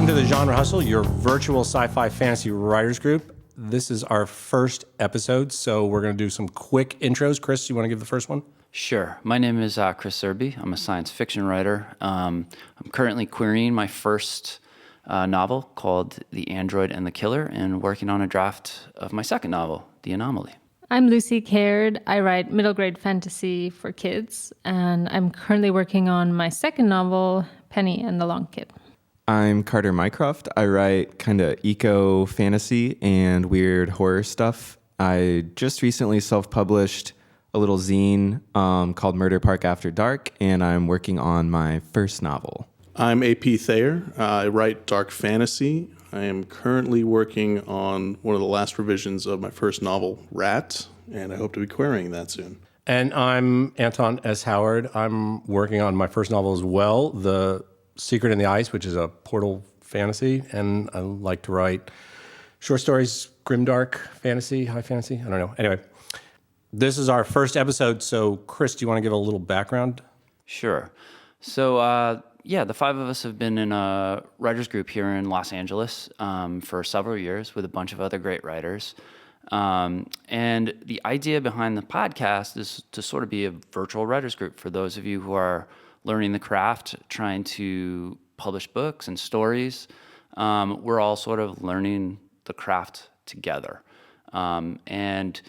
Welcome to the Genre Hustle, your virtual sci-fi fantasy writers group. This is our first episode, so we're going to do some quick intros. Chris, you want to give the first one? Sure. My name is Chris Serby. I'm a science fiction writer. I'm currently querying my first novel called The Android and the Killer and working on a draft of my second novel, The Anomaly. I'm Lucy Caird. I write middle grade fantasy for kids, and I'm currently working on my second novel, Penny and the Long Kid. I'm Carter Mycroft. I write kind of eco fantasy and weird horror stuff. I just recently self-published a little zine called Murder Park After Dark, and I'm working on my first novel. I'm AP Thayer. I write dark fantasy. I am currently working on one of the last revisions of my first novel, Rat, and I hope to be querying that soon. And I'm Anton S. Howard. I'm working on my first novel as well, The Secret in the Ice, which is a portal fantasy, and I like to write short stories, grimdark fantasy, high fantasy. I don't know. Anyway, this is our first episode, so Chris, do you want to give a little background? Sure. So, the five of us have been in a writers group here in Los Angeles for several years with a bunch of other great writers. And the idea behind the podcast is to sort of be a virtual writers group for those of you who are learning the craft, trying to publish books and stories. We're all sort of learning the craft together. And,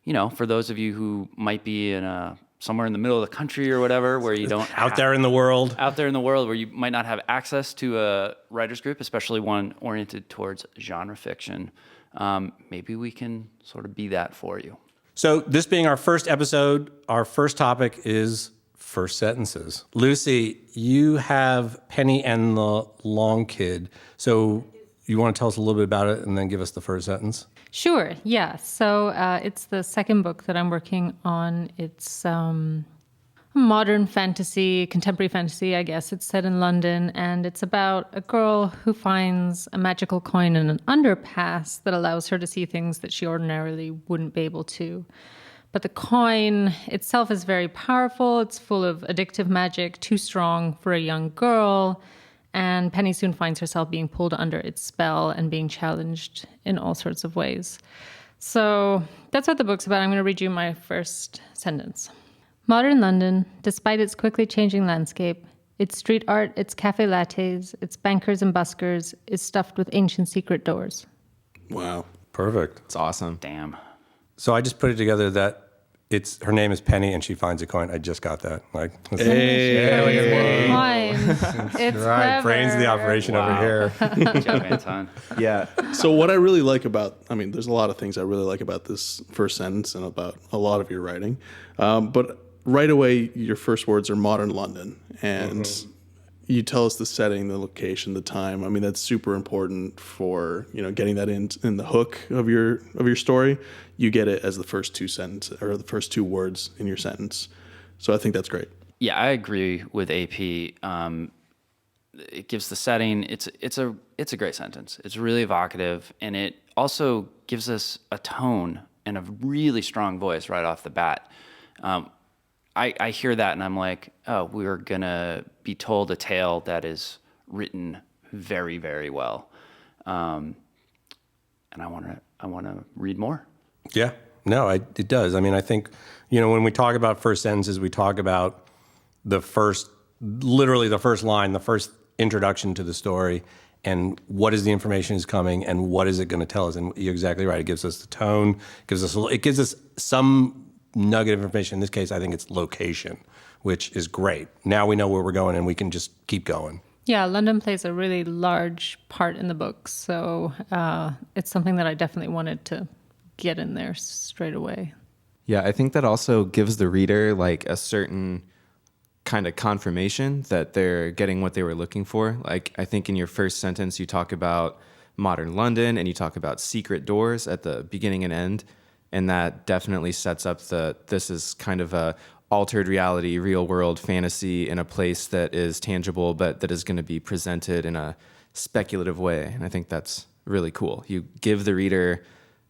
you know, for those of you who might be in somewhere in the middle of the country or whatever, where you don't out there in the world where you might not have access to a writers group, especially one oriented towards genre fiction, maybe we can sort of be that for you. So this being our first episode, our first topic is first sentences. Lucy, you have Penny and the Long Kid. So you want to tell us a little bit about it and then give us the first sentence? Sure, yeah. So it's the second book that I'm working on. It's modern fantasy, contemporary fantasy, I guess. It's set in London, and it's about a girl who finds a magical coin in an underpass that allows her to see things that she ordinarily wouldn't be able to. But the coin itself is very powerful. It's full of addictive magic, too strong for a young girl. And Penny soon finds herself being pulled under its spell and being challenged in all sorts of ways. So that's what the book's about. I'm going to read you my first sentence. Modern London, despite its quickly changing landscape, its street art, its cafe lattes, its bankers and buskers, is stuffed with ancient secret doors. Wow. Perfect. It's awesome. Damn. So I just put it together that her name is Penny and she finds a coin. I just got that. Like, Hey. It's right, clever. brains of the operation over here. Good job, Anton. Yeah. So what I really like there's a lot of things I really like about this first sentence and about a lot of your writing. But right away, your first words are modern London. And you tell us the setting, the location, the time. I mean, that's super important for, getting that in the hook of your story. You get it as the first two sentences or the first two words in your sentence. So I think that's great. Yeah, I agree with AP. It gives the setting. It's a great sentence. It's really evocative, and it also gives us a tone and a really strong voice right off the bat. I hear that, and I'm like, oh, we're gonna be told a tale that is written very, very well, and I wanna read more. Yeah, no, it does. I mean, I think, when we talk about first sentences, we talk about literally the first line, the first introduction to the story, and what is the information is coming, and what is it going to tell us? And you're exactly right. It gives us the tone. It gives us some nugget of information. In this case, I think it's location, which is great. Now we know where we're going, and we can just keep going. Yeah, London plays a really large part in the book, so it's something that I definitely wanted to get in there straight away. Yeah, I think that also gives the reader like a certain kind of confirmation that they're getting what they were looking for. Like, I think in your first sentence, you talk about modern London and you talk about secret doors at the beginning and end. And that definitely sets up this is kind of a altered reality, real world fantasy in a place that is tangible, but that is going to be presented in a speculative way. And I think that's really cool. You give the reader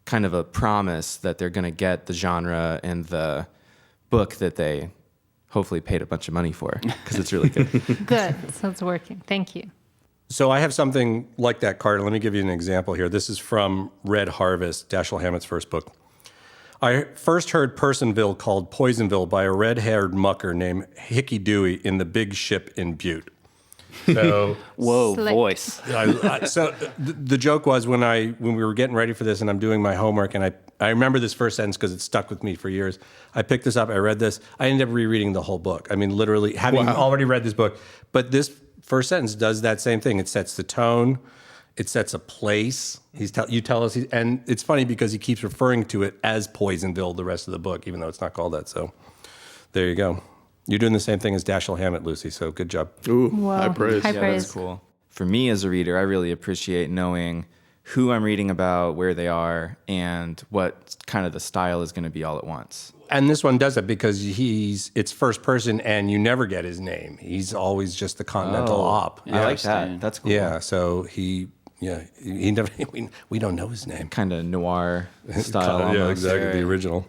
kind of a promise that they're going to get the genre and the book that they hopefully paid a bunch of money for, because it's really good. Good. So it's working. Thank you. So I have something like that, Carter. Let me give you an example here. This is from Red Harvest, Dashiell Hammett's first book. I first heard Personville called Poisonville by a red-haired mucker named Hickey Dewey in the big ship in Butte. So, Whoa, Slick. voice. so the joke was when we were getting ready for this and I'm doing my homework and I remember this first sentence because it stuck with me for years. I picked this up, I read this, I ended up rereading the whole book. I mean, literally having already read this book, but this first sentence does that same thing. It sets the tone. It sets a place. You tell us, and it's funny because he keeps referring to it as Poisonville the rest of the book, even though it's not called that. So there you go. You're doing the same thing as Dashiell Hammett, Lucy, so good job. Ooh, Wow. high praise. High Yeah, praise. that's cool. For me as a reader, I really appreciate knowing who I'm reading about, where they are, and what kind of the style is going to be all at once. And this one does it because it's first person and you never get his name. He's always just the continental op. I like Interesting. that. That's cool. Yeah, so he never, we don't know his name. Kind of noir style almost. Yeah, exactly, the original.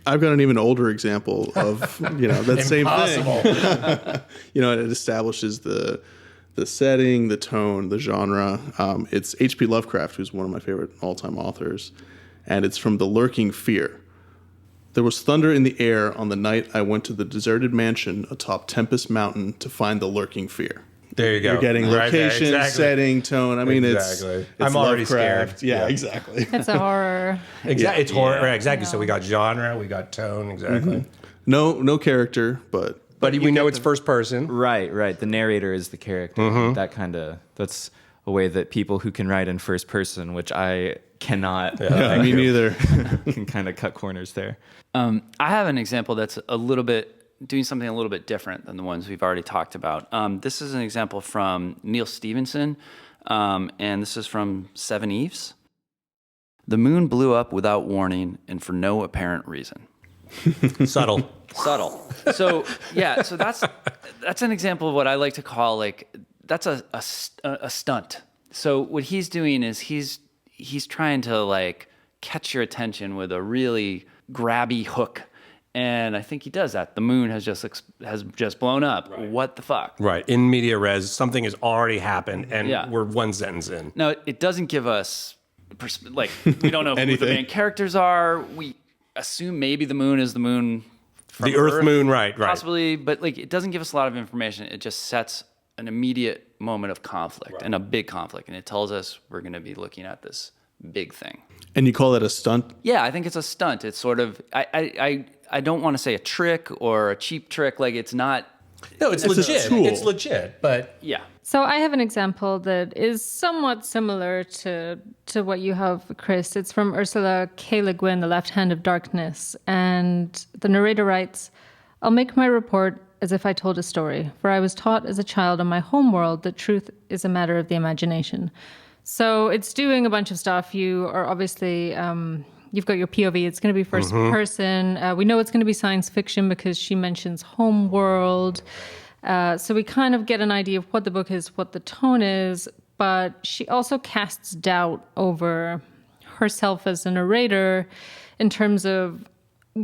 I've got an even older example of that same thing. It establishes the setting, the tone, the genre. It's H.P. Lovecraft, who's one of my favorite all-time authors, and it's from The Lurking Fear. There was thunder in the air on the night I went to the deserted mansion atop Tempest Mountain to find the lurking fear. There you go. You're getting Right there, location, exactly. setting, tone. I mean, Exactly. it's I'm already Lovecraft. scared. Yeah, Yeah. exactly. It's a horror. Exactly. It's horror. Right, exactly. So we got genre, we got tone, exactly. No character, but But we know it's first person. Right. The narrator is the character. Mm-hmm. That's a way that people who can write in first person, which I cannot, yeah, me neither. can kind of cut corners there. I have an example that's doing something a little bit different than the ones we've already talked about. This is an example from Neal Stephenson, and this is from Seven Eves. The moon blew up without warning and for no apparent reason. Subtle. So that's an example of what I like to call that's a stunt. So what he's doing is he's trying to catch your attention with a really grabby hook. And I think he does that. The moon has just blown up. Right. What the fuck? Right. In media res, something has already happened, and we're one sentence in. No, it doesn't give us, we don't know who the main characters are. We assume maybe the moon is the moon from The Earth moon, right. Possibly, but it doesn't give us a lot of information. It just sets an immediate moment of conflict and a big conflict. And it tells us we're going to be looking at this big thing. And you call that a stunt? Yeah, I think it's a stunt. It's sort of, I don't want to say a trick or a cheap trick. It's not. No, it's legit. tool. It's legit, but Yeah. So I have an example that is somewhat similar to what you have, Chris. It's from Ursula K. Le Guin, The Left Hand of Darkness. And the narrator writes, I'll make my report as if I told a story, for I was taught as a child on my home world that truth is a matter of the imagination. So it's doing a bunch of stuff. You are obviously, you've got your POV. It's going to be first person. We know it's going to be science fiction because she mentions home world. So we kind of get an idea of what the book is, what the tone is, but she also casts doubt over herself as a narrator in terms of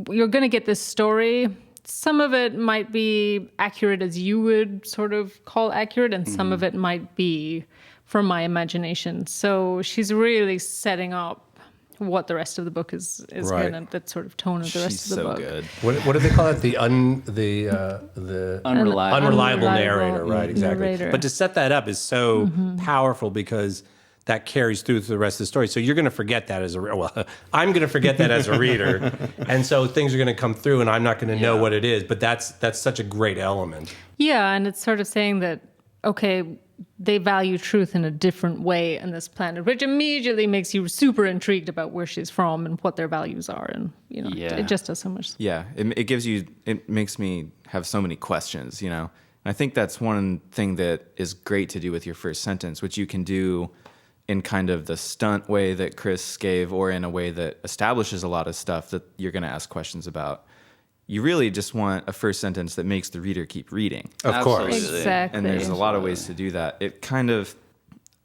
you're going to get this story. Some of it might be accurate as you would sort of call accurate, and some of it might be from my imagination. So she's really setting up what the rest of the book is Right. Mm-hmm. going to, that sort of tone of the rest of the book. Good. what do they call it? The Unreliable. unreliable narrator, right? Exactly. narrator. But to set that up is so powerful because that carries through to the rest of the story. So you're going to forget that as I'm going to forget that as a reader, and so things are going to come through, and I'm not going to know what it is. But that's such a great element. Yeah, and it's sort of saying that, okay, they value truth in a different way on this planet, which immediately makes you super intrigued about where she's from and what their values are. And, it just does so much. Yeah, it makes me have so many questions, And I think that's one thing that is great to do with your first sentence, which you can do in kind of the stunt way that Chris gave, or in a way that establishes a lot of stuff that you're going to ask questions about. You really just want a first sentence that makes the reader keep reading. Of course. Absolutely. Exactly. And there's a lot of ways to do that. It kind of,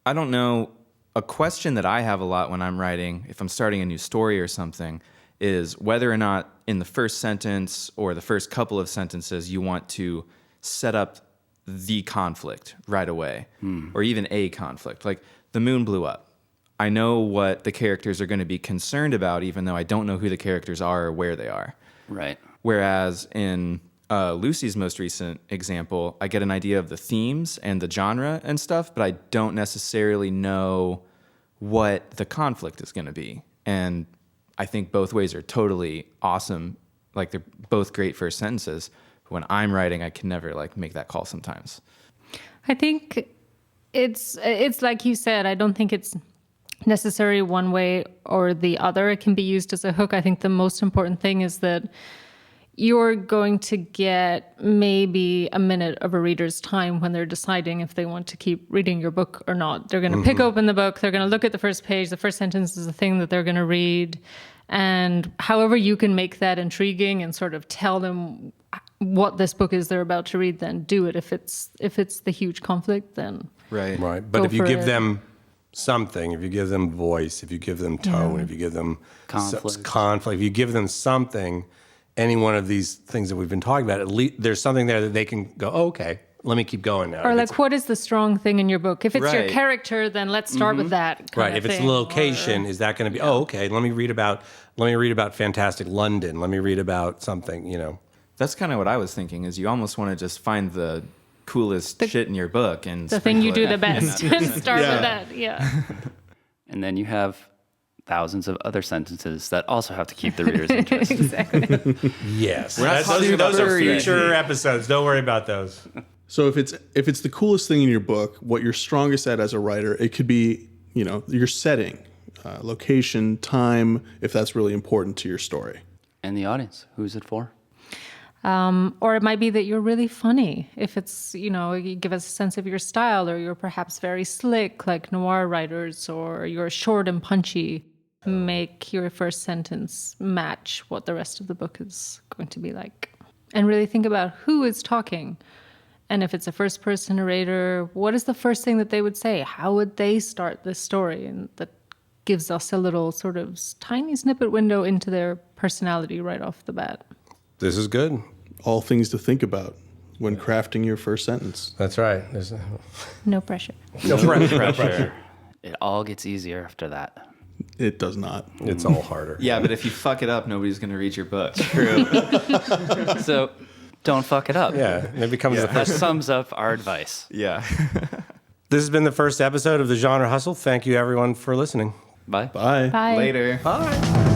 I don't know, a question that I have a lot when I'm writing, if I'm starting a new story or something, is whether or not in the first sentence or the first couple of sentences you want to set up the conflict right away, or even a conflict. Like the moon blew up. I know what the characters are going to be concerned about, even though I don't know who the characters are or where they are. Right. Whereas in Lucy's most recent example, I get an idea of the themes and the genre and stuff, but I don't necessarily know what the conflict is going to be. And I think both ways are totally awesome. Like they're both great first sentences. When I'm writing, I can never like make that call sometimes. I think it's like you said, I don't think it's necessary one way or the other. It can be used as a hook. I think the most important thing is that you're going to get maybe a minute of a reader's time when they're deciding if they want to keep reading your book or not. They're going to pick open the book. They're going to look at the first page. The first sentence is the thing that they're going to read. And however you can make that intriguing and sort of tell them what this book is they're about to read, then do it. If it's the huge conflict, then Right. But Go if you for give it. them something, if you give them voice, if you give them tone, if you give them conflict, if you give them something, any one of these things that we've been talking about, at least there's something there that they can go, oh, okay, let me keep going now. or like, what is the strong thing in your book? If it's your Right. character, then let's start with that. Right. If it's the location, is that going to be, oh, okay, let me read about fantastic London. Let me read about something, you know. That's kind of what I was thinking, is you almost want to just find the coolest shit in your book and the thing you sprinkle do it the in best that and sentence. start Yeah. with that. Yeah. And then you have thousands of other sentences that also have to keep the reader's interest. Exactly. Yes. not talking about those are furry. future episodes. Don't worry about those. So if it's the coolest thing in your book, what you're strongest at as a writer, it could be, you know, your setting, location, time, if that's really important to your story. And the audience, who's it for? Or it might be that you're really funny. If it's, you know, you give us a sense of your style, or you're perhaps very slick like noir writers, or you're short and punchy. Make your first sentence match what the rest of the book is going to be like. And really think about who is talking. And if it's a first person narrator, what is the first thing that they would say? How would they start this story? And that gives us a little sort of tiny snippet window into their personality right off the bat. This is good. All things to think about when crafting your first sentence. That's right. There's No pressure. no pressure. It all gets easier after that. It does not. It's all harder. Yeah, but if you fuck it up, nobody's going to read your book. True. So don't fuck it up. Yeah. And it becomes the That first. sums up our advice. Yeah. This has been the first episode of the Genre Hustle. Thank you, everyone, for listening. Bye. Bye. Bye. Later. Bye.